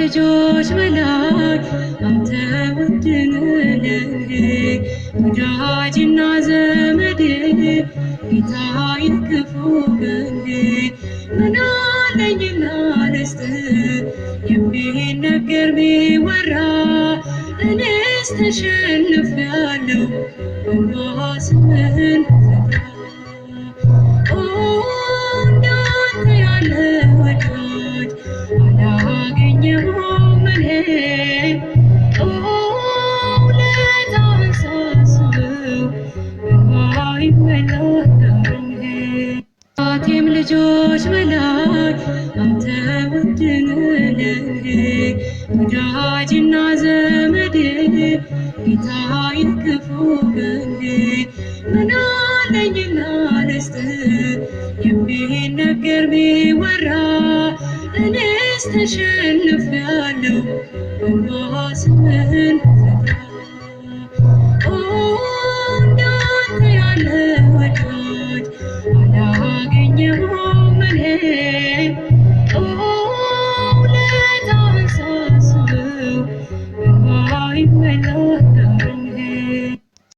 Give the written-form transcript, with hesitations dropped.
ልጆች በላይ አንተ ውድ ነህ ወዳጅና ዘመዴ ጌታዬ ክፉ ቀኔ ምን አለኝና ልስጥህ የሚነገር ቢወራ እኔስ ተሸንፌአለሁ ስምህን እንዳንተ ያለ ወዳጅ አላገኘሁም እኔ ውለታህን ሳስበው እንባዬ ይመላል ከአባቴም ልጆች በላይ አንተ ውድ ነህ ወዳጅና ዘመዴ ጌታዬ ክፉ ቀኔ ምን አለኝና ልስጥህ የሚነገር ቢወራ እኔስ ተሸንፌአለሁ ስምህን እንዳንተ ያለ ወዳጅ አላገኘሁም